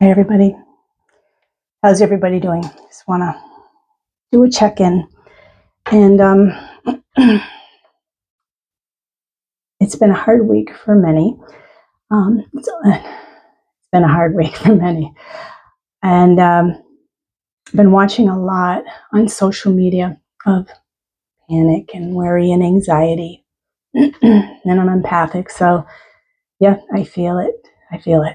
Hey everybody, how's everybody doing? Just want to do a check-in, and it's been a hard week for many. It's been a hard week for many, and been watching a lot on social media of panic and worry and anxiety, and I'm empathic, so yeah, I feel it. I feel it.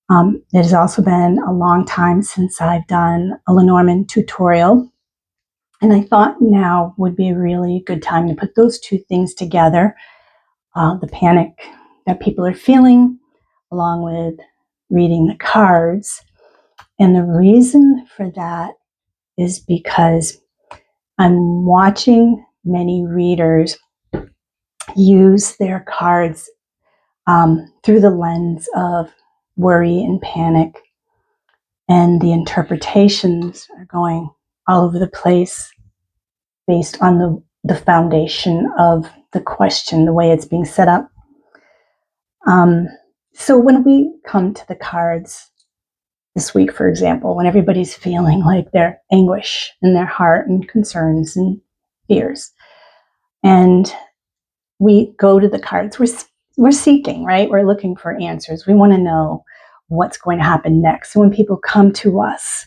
It has also been a long time since I've done a Lenormand tutorial. And I thought now would be a really good time to put those two things together, the panic that people are feeling, along with reading the cards. And the reason for that is because I'm watching many readers use their cards through the lens of worry and panic, and the interpretations are going all over the place based on the foundation of the question, the way it's being set up. So when we come to the cards this week, for example, when everybody's feeling like their anguish in their heart and concerns and fears, and we go to the cards, we're seeking, right? We're looking for answers. We want to know what's going to happen next. So when people come to us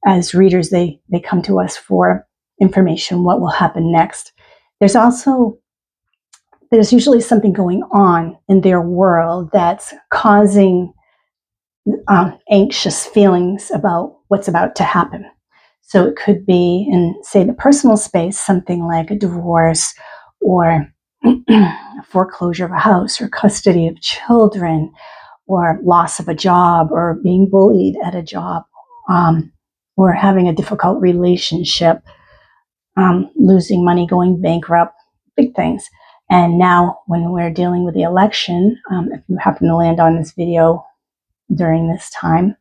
as readers, they come to us for information, what will happen next. There's usually something going on in their world that's causing anxious feelings about what's about to happen. So it could be in, say, the personal space, something like a divorce or foreclosure of a house or custody of children or loss of a job or being bullied at a job, or having a difficult relationship, losing money, going bankrupt, big things. And now when we're dealing with the election, if you happen to land on this video during this time,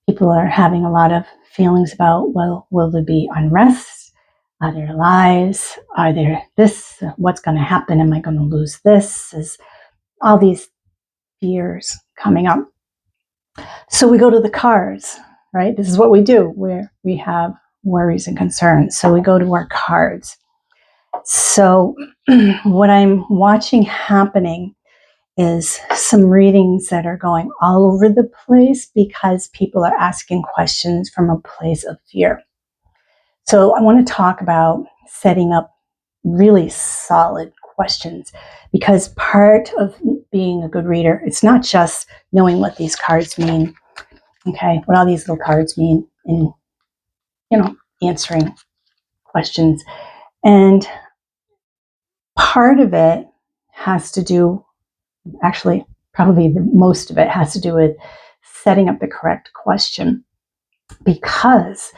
people are having a lot of feelings about, well, will there be unrest? Are there lies? Are there this? What's going to happen? Am I going to lose this? Is all these fears coming up. So we go to the cards, right? This is what we do, where we have worries and concerns. So we go to our cards. So what I'm watching happening is some readings that are going all over the place because people are asking questions from a place of fear. So I want to talk about setting up really solid questions, because part of being a good reader, it's not just knowing what these cards mean, okay, what all these little cards mean in, answering questions. And part of it has to do, actually, probably the most of it has to do with setting up the correct question. Because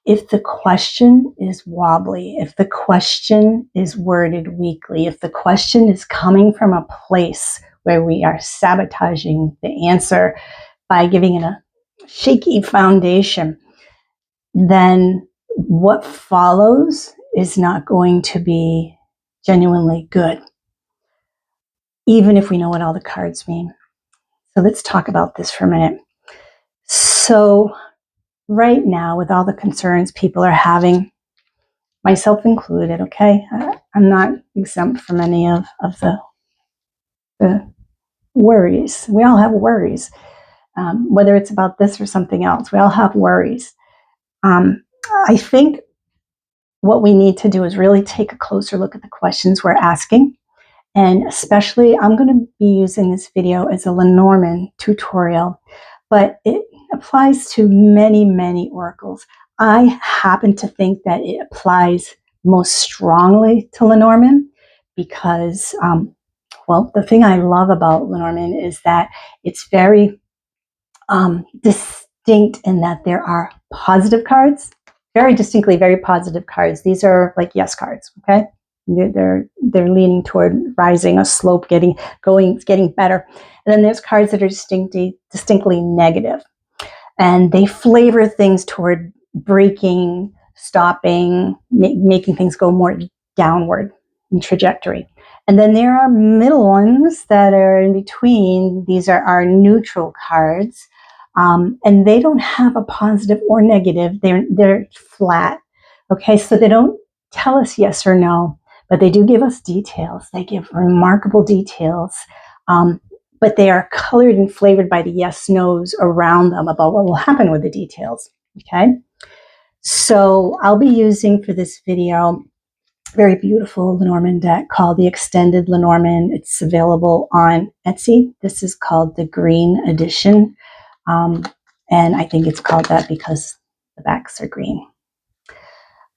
if the question is wobbly, if the question is worded weakly, if the question is coming from a place where we are sabotaging the answer by giving it a shaky foundation, then what follows is not going to be genuinely good, even if we know what all the cards mean. So let's talk about this for a minute. So right now, with all the concerns people are having, myself included, okay, I'm not exempt from any of the worries. We all have worries, whether it's about this or something else. We all have worries. I think what we need to do is really take a closer look at the questions we're asking. And especially, I'm going to be using this video as a Lenormand tutorial, but it applies to many, many oracles. I happen to think that it applies most strongly to Lenormand because, well, the thing I love about Lenormand is that it's very distinct in that there are positive cards, very distinctly very positive cards. These are like yes cards, okay? They're leaning toward rising, a slope, getting better. And then there's cards that are distinctly negative, and they flavor things toward breaking, stopping, making things go more downward in trajectory. And then there are middle ones that are in between. These are our neutral cards. And they don't have a positive or negative. They're flat. Okay, so they don't tell us yes or no, but they do give us details. They give remarkable details, but they are colored and flavored by the yes nos around them about what will happen with the details. Okay, so I'll be using for this video a very beautiful Lenormand deck called the Extended Lenormand. It's available on Etsy. This is called the Green Edition. And I think it's called that because the backs are green.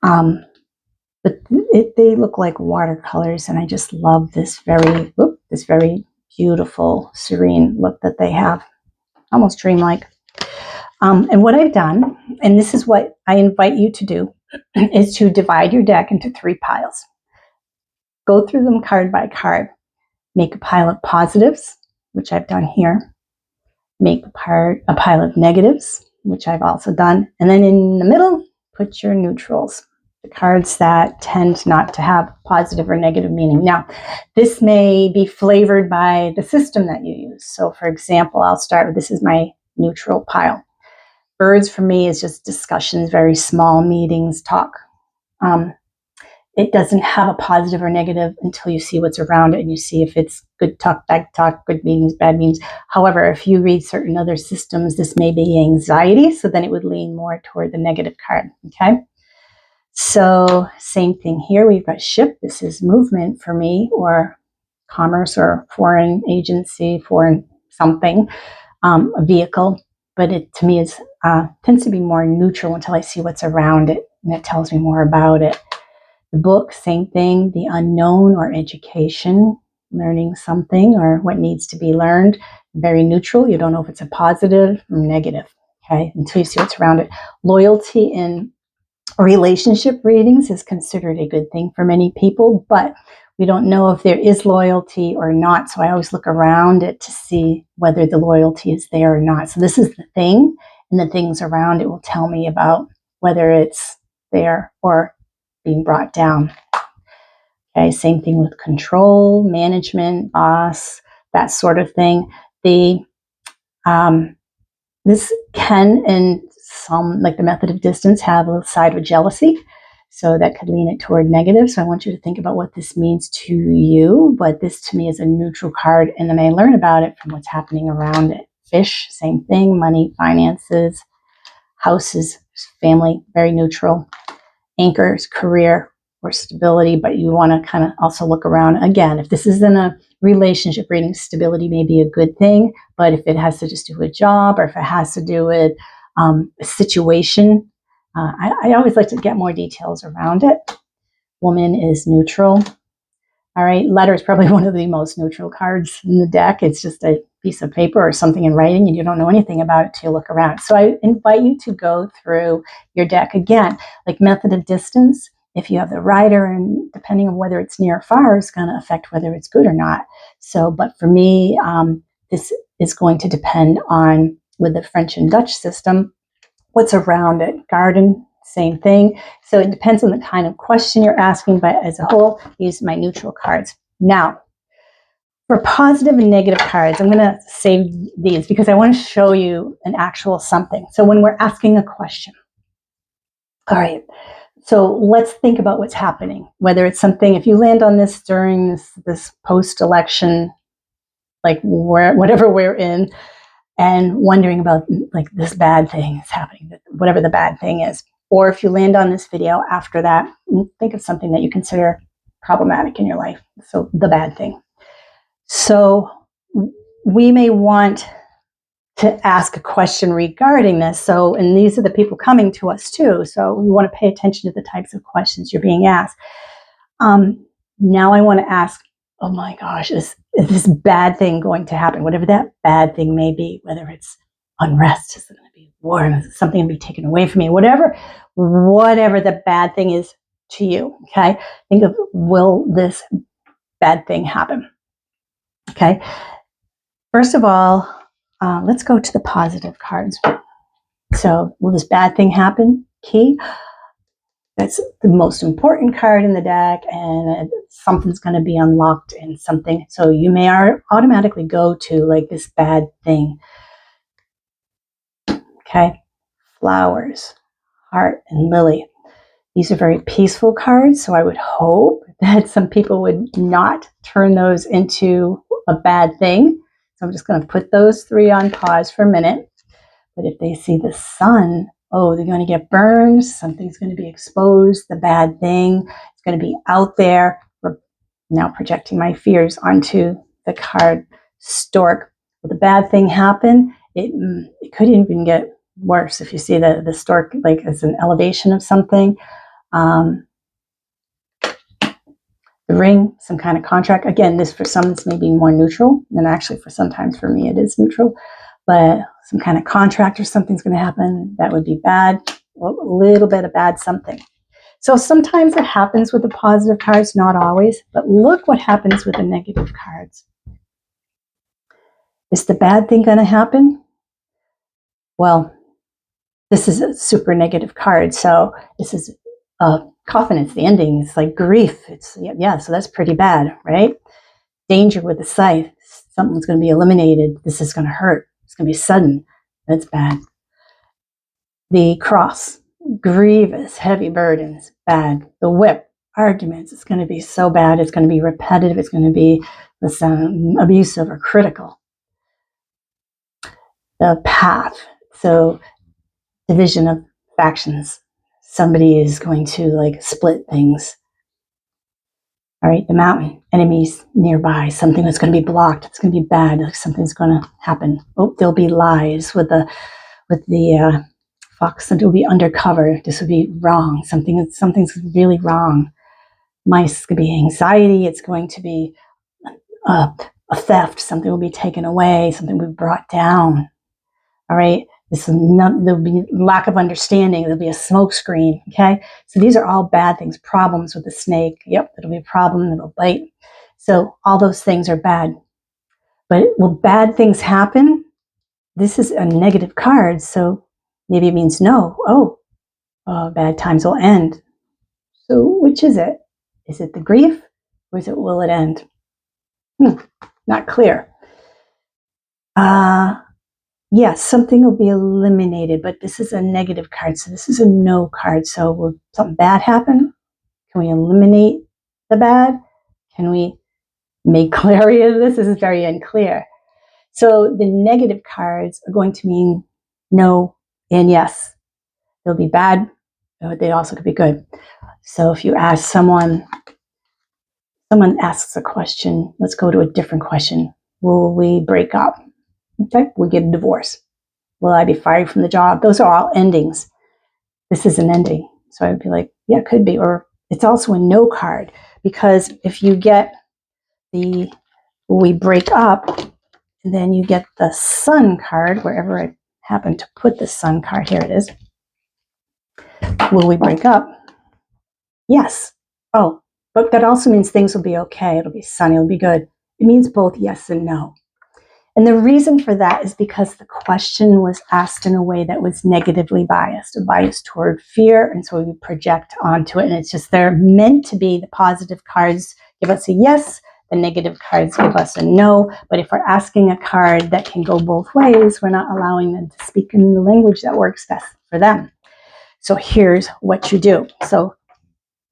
But they look like watercolors, and I just love this very beautiful, serene look that they have, almost dreamlike. And what I've done, and this is what I invite you to do, is to divide your deck into 3 piles. Go through them card by card. Make a pile of positives, which I've done here. Make a pile of negatives, which I've also done. And then in the middle, put your neutrals, the cards that tend not to have positive or negative meaning. Now, this may be flavored by the system that you use. So for example, I'll start with, this is my neutral pile. Birds for me is just discussions, very small meetings, talk. It doesn't have a positive or negative until you see what's around it and you see if it's good talk, bad talk, good meetings, bad meetings. However, if you read certain other systems, this may be anxiety, so then it would lean more toward the negative card, okay? So same thing here, we've got ship. This is movement for me, or commerce, or foreign agency, foreign something, a vehicle. But it, to me, is tends to be more neutral until I see what's around it, and it tells me more about it. The book, same thing, the unknown or education, learning something or what needs to be learned. Very neutral. You don't know if it's a positive or negative, okay, until you see what's around it. Loyalty in relationship readings is considered a good thing for many people, but we don't know if there is loyalty or not. So I always look around it to see whether the loyalty is there or not. So this is the thing, and the things around it will tell me about whether it's there or being brought down. Okay, same thing with control, management, boss, that sort of thing. This can, in some, like the method of distance, have a side with jealousy. So that could lean it toward negative. So I want you to think about what this means to you. But this to me is a neutral card, and then I learn about it from what's happening around it. Fish, same thing, money, finances, houses, family, very neutral. Anchors, career, or stability, but you want to kind of also look around. Again, if this is in a relationship reading, stability may be a good thing, but if it has to just do with a job, or if it has to do with a situation, I always like to get more details around it. Woman is neutral. All right, letter is probably one of the most neutral cards in the deck. It's just a piece of paper or something in writing, and you don't know anything about it till you look around. So I invite you to go through your deck again, like method of distance. If you have the rider, and depending on whether it's near or far, is going to affect whether it's good or not. So, but for me, this is going to depend on, with the French and Dutch system, what's around it. Garden, same thing. So it depends on the kind of question you're asking, but as a whole, use my neutral cards. Now, for positive and negative cards, I'm going to save these because I want to show you an actual something. So when we're asking a question, all right, so let's think about what's happening, whether it's something, if you land on this during this post-election, like whatever we're in, and wondering about like this bad thing is happening, whatever the bad thing is. Or if you land on this video after that, think of something that you consider problematic in your life. So the bad thing. So we may want to ask a question regarding this. So, and these are the people coming to us too. So we want to pay attention to the types of questions you're being asked. Now I want to ask, oh my gosh, is this bad thing going to happen? Whatever that bad thing may be, whether it's unrest, is it going to be war, is something going to be taken away from me, whatever the bad thing is to you, okay? Think of, will this bad thing happen? Okay. First of all, let's go to the positive cards. So, will this bad thing happen? Key. That's the most important card in the deck, and something's going to be unlocked and something. So you may automatically go to like this bad thing. Okay, flowers, heart, and lily. These are very peaceful cards, so I would hope that some people would not turn those into a bad thing. So I'm just going to put those three on pause for a minute. But if they see the sun, oh, they're going to get burned, something's going to be exposed, the bad thing is going to be out there. We're now projecting my fears onto the card stork. Will the bad thing happen? It could even get worse if you see the stork like as an elevation of something. The ring, some kind of contract. Again, this for some is maybe more neutral, and actually for sometimes for me it is neutral, but some kind of contract or something's going to happen that would be bad, a little bit of bad something. So sometimes it happens with the positive cards, not always, but look what happens with the negative cards. Is the bad thing going to happen? Well, this is a super negative card, so this is coffin. It's the ending. It's like grief. It's so that's pretty bad, right? Danger with the scythe. Something's going to be eliminated. This is going to hurt. It's going to be sudden. That's bad. The cross. Grievous, heavy burdens. Bad. The whip. Arguments. It's going to be so bad. It's going to be repetitive. It's going to be abusive or critical. The path. So division of factions. Somebody is going to like split things. All right, the mountain, enemies nearby, something that's going to be blocked. It's going to be bad. Like something's going to happen. Oh, there'll be lies with the fox. That will be undercover. This would be wrong. Something's really wrong. Mice could be anxiety. It's going to be a theft. Something will be taken away. Something will be brought down. All right. There'll be lack of understanding. There'll be a smoke screen. Okay. So these are all bad things. Problems with the snake. Yep. It'll be a problem. It'll bite. So all those things are bad. But will bad things happen? This is a negative card. So maybe it means no. Bad times will end. So which is it? Is it the grief or will it end? Not clear. Yes, something will be eliminated, but this is a negative card, so this is a no card. So will something bad happen? Can we eliminate the bad? Can we make clarity of this? This is very unclear. So the negative cards are going to mean no and yes. They'll be bad, but they also could be good. So if you ask someone asks a question, let's go to a different question. Will we break up? Okay, we get a divorce. Will I be fired from the job? Those are all endings. This is an ending. So I would be like, yeah, it could be. Or it's also a no card, because if you get the we break up, and then you get the sun card, wherever I happen to put the sun card, here it is. Will we break up? Yes. Oh, but that also means things will be okay. It'll be sunny. It'll be good. It means both yes and no. And the reason for that is because the question was asked in a way that was negatively biased, a bias toward fear, and so we project onto it. And it's just they're meant to be the positive cards give us a yes, the negative cards give us a no. But if we're asking a card that can go both ways, we're not allowing them to speak in the language that works best for them. So here's what you do. So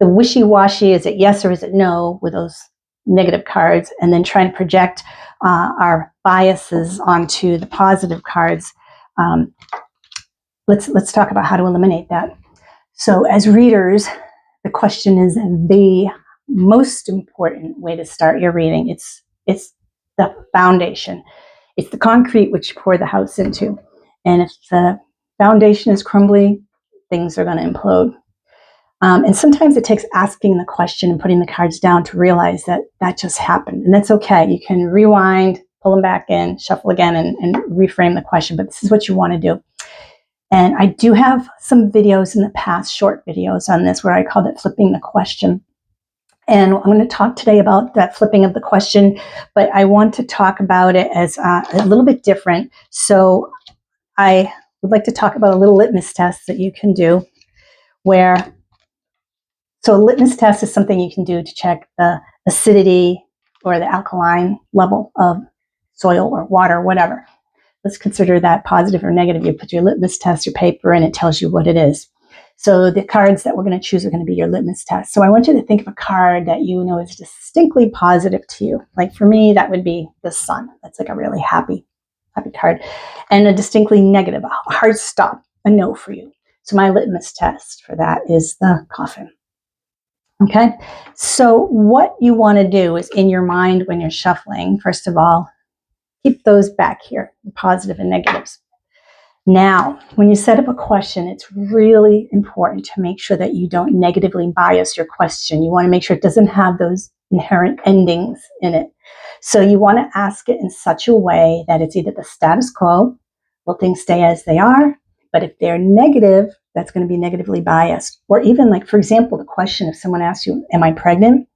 the wishy-washy, is it yes or is it no with those negative cards, and then trying to project our biases onto the positive cards. Let's talk about how to eliminate that. So as readers, the question is the most important way to start your reading. It's the foundation. It's the concrete which you pour the house into. And if the foundation is crumbly, things are going to implode. And sometimes it takes asking the question and putting the cards down to realize that that just happened. And that's okay. You can rewind, pull them back in, shuffle again, and reframe the question. But this is what you want to do. And I do have some videos in the past, short videos on this, where I called it flipping the question. And I'm going to talk today about that flipping of the question, but I want to talk about it as a little bit different. So I would like to talk about a little litmus test that you can do where... So a litmus test is something you can do to check the acidity or the alkaline level of soil or water, whatever. let's consider that positive or negative. You put your litmus test, your paper, and it tells you what it is. So the cards that we're going to choose are going to be your litmus test. So I want you to think of a card that you know is distinctly positive to you. Like for me, that would be the sun. That's like a really happy card. And a distinctly negative, a hard stop, a no for you. So my litmus test for that is the coffin. Okay, so what you want to do is in your mind when you're shuffling, first of all, keep those back here, the positive and negatives. Now, when you set up a question, it's really important to make sure that you don't negatively bias your question. You want to make sure it doesn't have those inherent endings in it. So you want to ask it in such a way that it's either the status quo, will things stay as they are? But if they're negative, that's going to be negatively biased. Or even like, for example, the question, if someone asks you, am I pregnant?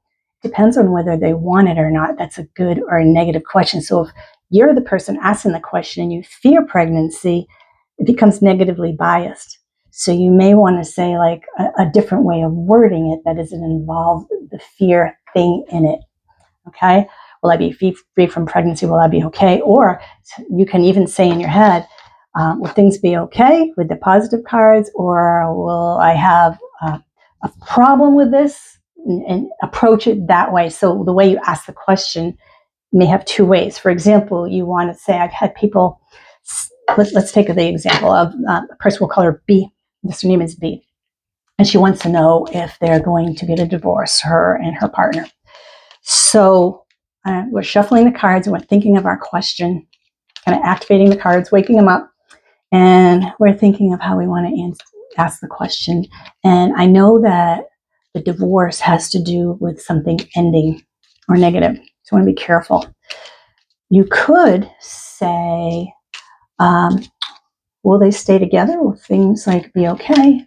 Depends on whether they want it or not. That's a good or a negative question. So if you're the person asking the question and you fear pregnancy, it becomes negatively biased. So you may want to say like a different way of wording it that doesn't involve the fear thing in it. Okay? Will I be free from pregnancy? Will I be okay? Or you can even say in your head, will things be okay with the positive cards? Or will I have a problem with this? And approach it that way. So the way you ask the question may have two ways. For example, you want to say, I've had people, let's take the example of a person, we'll call her B. This name is B. And she wants to know if they're going to get a divorce, her and her partner. So we're shuffling the cards and we're thinking of our question, kind of activating the cards, waking them up. And we're thinking of how we want to ask the question. And I know that the divorce has to do with something ending or negative. So I want to be careful. You could say, will they stay together? Will things like be okay?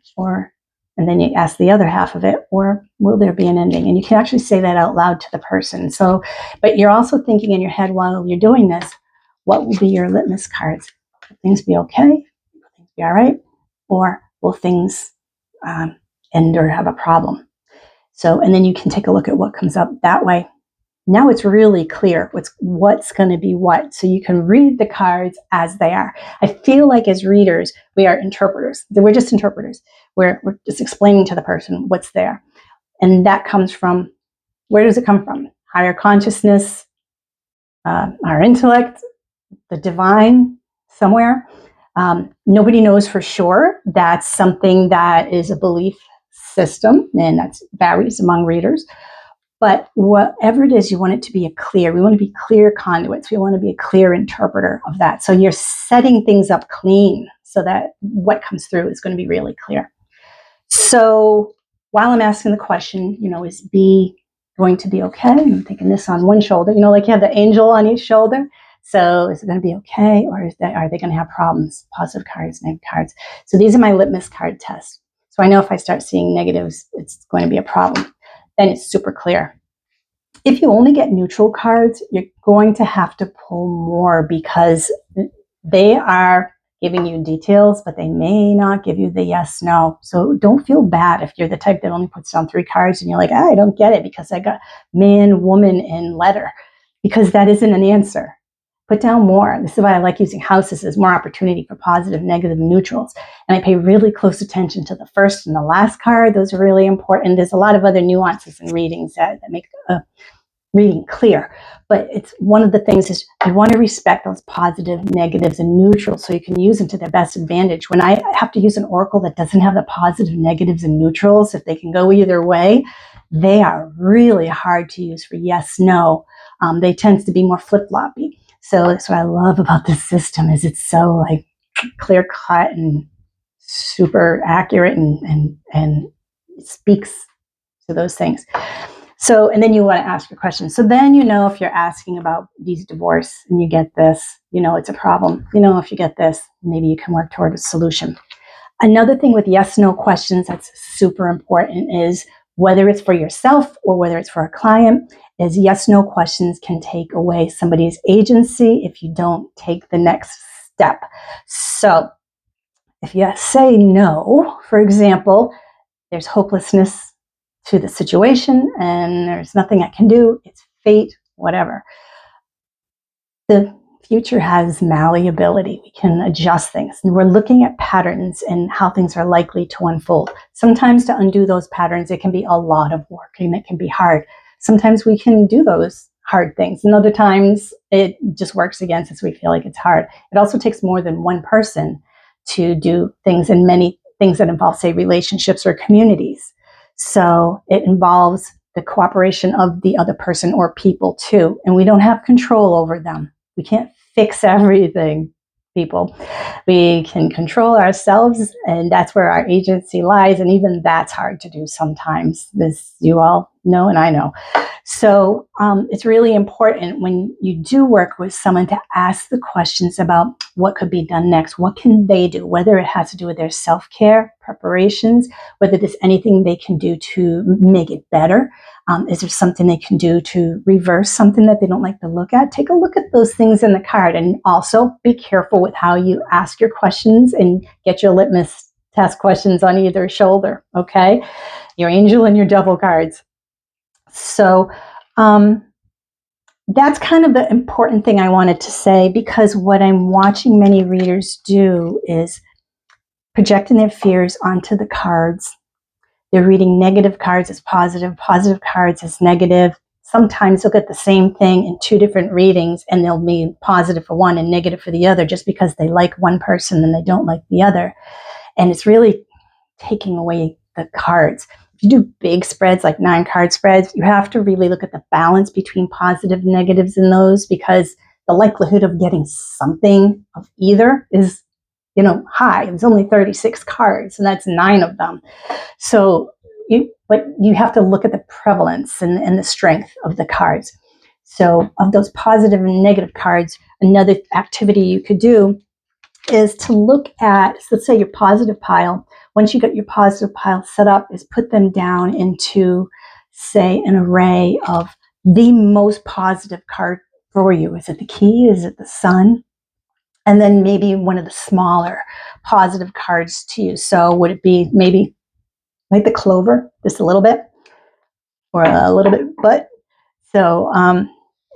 And then you ask the other half of it, or will there be an ending? And you can actually say that out loud to the person. So, but you're also thinking in your head while you're doing this, what will be your litmus cards? Will things be okay? Will things be all right? Or will things end or have a problem? So, and then you can take a look at what comes up that way. Now it's really clear what's going to be what. So you can read the cards as they are. I feel like as readers, we are interpreters. We're just interpreters. We're just explaining to the person what's there. And that comes from, where does it come from? Higher consciousness, our intellect, the divine, somewhere. Nobody knows for sure. That's something that is a belief system, and that varies among readers. But whatever it is, you want it to be we want to be clear conduits. We want to be a clear interpreter of that. So you're setting things up clean so that what comes through is going to be really clear. So while I'm asking the question, is B going to be okay? I'm taking this on one shoulder, like you have the angel on each shoulder. So is it going to be okay? Or are they going to have problems? Positive cards, negative cards. So these are my litmus card tests. So I know if I start seeing negatives, it's going to be a problem. Then it's super clear. If you only get neutral cards, you're going to have to pull more because they are giving you details, but they may not give you the yes, no. So don't feel bad if you're the type that only puts down 3 cards and you're like, I don't get it because I got man, woman, and letter, because that isn't an answer. Put down more. This is why I like using houses. There's more opportunity for positive, negative, and neutrals. And I pay really close attention to the first and the last card. Those are really important. There's a lot of other nuances in readings that make reading clear. But it's one of the things is you want to respect those positive, negatives, and neutrals so you can use them to their best advantage. When I have to use an oracle that doesn't have the positive, negatives, and neutrals, if they can go either way, they are really hard to use for yes, no. They tend to be more flip-floppy. So that's what I love about this system is it's so like clear cut and super accurate and it speaks to those things. So, and then you want to ask your question. So then if you're asking about these divorce and you get this, it's a problem. If you get this, maybe you can work toward a solution. Another thing with yes, no questions that's super important is whether it's for yourself or whether it's for a client, is yes, no questions can take away somebody's agency if you don't take the next step. So if you say no, for example, there's hopelessness to the situation and there's nothing I can do, it's fate, whatever. The future has malleability. We can adjust things. And we're looking at patterns and how things are likely to unfold. Sometimes to undo those patterns, it can be a lot of work and it can be hard. Sometimes we can do those hard things, and other times it just works against us. We feel like it's hard. It also takes more than one person to do things, and many things that involve, say, relationships or communities. So it involves the cooperation of the other person or people too, and we don't have control over them. We can't fix everything, people. We can control ourselves, and that's where our agency lies, and even that's hard to do sometimes, as you all know and I know. So it's really important when you do work with someone to ask the questions about what could be done next. What can they do? Whether it has to do with their self-care preparations, whether there's anything they can do to make it better. Is there something they can do to reverse something that they don't like to look at? Take a look at those things in the card, and also be careful with how you ask your questions and get your litmus test questions on either shoulder, okay? Your angel and your devil cards. So that's kind of the important thing I wanted to say, because what I'm watching many readers do is projecting their fears onto the cards. They're reading negative cards as positive, positive cards as negative. Sometimes they'll get the same thing in two different readings, and they'll be positive for one and negative for the other, just because they like one person and they don't like the other. And it's really taking away the cards. If you do big spreads, like 9-card spreads, you have to really look at the balance between positive and negatives in those, because the likelihood of getting something of either is, high. It's only 36 cards, and that's 9 of them. So, but you have to look at the prevalence and the strength of the cards. So of those positive and negative cards, another activity you could do is to look at, let's say, your positive pile. Once you get your positive pile set up, is put them down into, say, an array of the most positive card for you. Is it the key? Is it the sun? And then maybe one of the smaller positive cards to you. So would it be maybe like the clover, just a little bit, or a little bit, but so,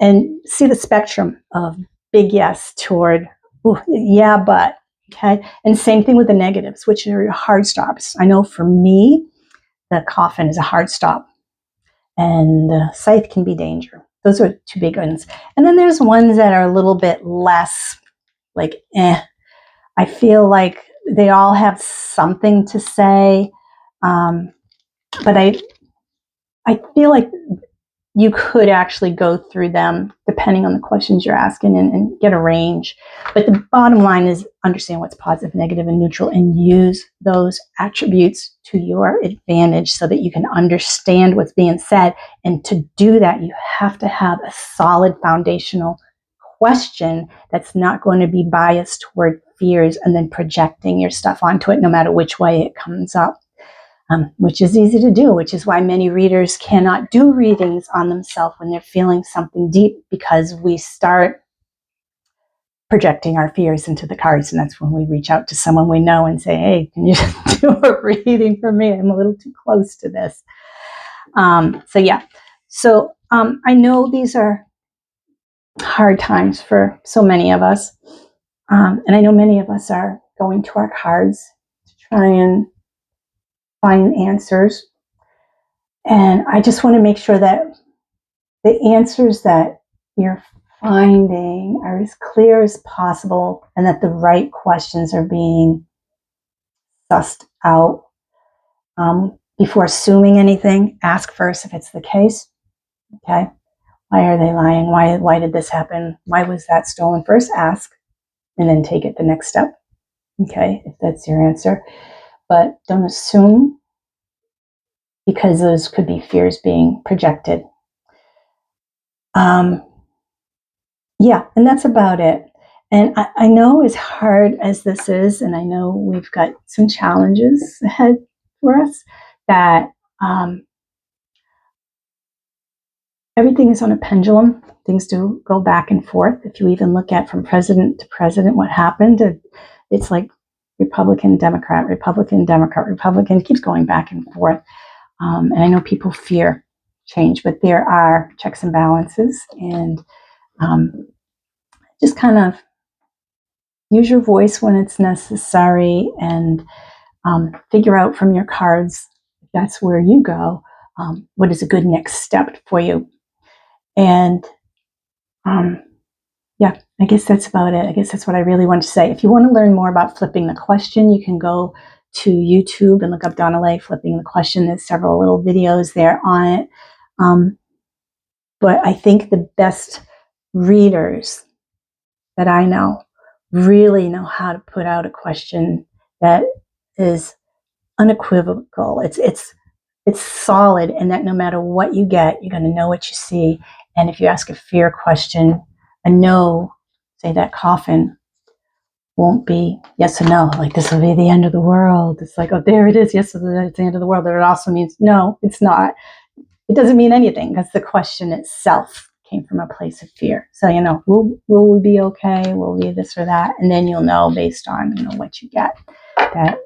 and see the spectrum of big yes toward, ooh, yeah, but, okay. And same thing with the negatives, which are your hard stops. I know for me, the coffin is a hard stop, and scythe can be danger. Those are 2 big ones. And then there's ones that are a little bit less like, I feel like they all have something to say, but I feel like you could actually go through them depending on the questions you're asking, and get a range. But the bottom line is understand what's positive, negative, and neutral, and use those attributes to your advantage so that you can understand what's being said. And to do that, you have to have a solid foundational question that's not going to be biased toward fears and then projecting your stuff onto it no matter which way it comes up. Which is easy to do, which is why many readers cannot do readings on themselves when they're feeling something deep, because we start projecting our fears into the cards. And that's when we reach out to someone we know and say, hey, can you do a reading for me? I'm a little too close to this. So I know these are hard times for so many of us. And I know many of us are going to our cards to try and find answers. And I just want to make sure that the answers that you're finding are as clear as possible, and that the right questions are being sussed out. Before assuming anything, ask first if it's the case. Okay. Why are they lying? Why did this happen? Why was that stolen? First ask, and then take it the next step. Okay, if that's your answer. But don't assume, because those could be fears being projected. Yeah, and that's about it. And I know, as hard as this is, and I know we've got some challenges ahead for us, that everything is on a pendulum. Things do go back and forth. If you even look at from president to president what happened, it's like Republican, Democrat, Republican, Democrat, Republican. It keeps going back and forth. And I know people fear change, but there are checks and balances, and just kind of use your voice when it's necessary, and figure out from your cards, if that's where you go, what is a good next step for you. And yeah, I guess that's about it. I guess that's what I really want to say. If you want to learn more about flipping the question, you can go to YouTube and look up Donna Lay, Flipping the Question. There's several little videos there on it. But I think the best readers that I know really know how to put out a question that is unequivocal. It's solid, and that no matter what you get, you're going to know what you see. And if you ask a fear question, a no, say that coffin, won't be yes or no. Like, this will be the end of the world. It's like, oh, there it is. Yes, it's the end of the world. But it also means no, it's not. It doesn't mean anything because the question itself came from a place of fear. So, will we be okay? Will we this or that? And then you'll know based on, what you get, that,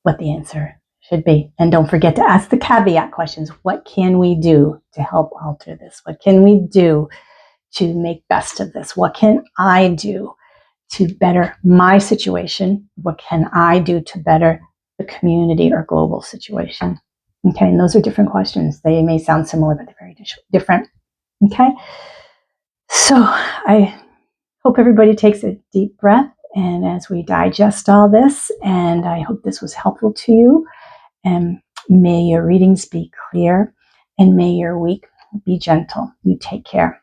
what the answer should be. And don't forget to ask the caveat questions. What can we do to help alter this? What can we do to make best of this? What can I do to better my situation? What can I do to better the community or global situation? Okay, and those are different questions. They may sound similar, but they're very different. Okay, so I hope everybody takes a deep breath, and as we digest all this, and I hope this was helpful to you, and may your readings be clear, and may your week be gentle. You take care.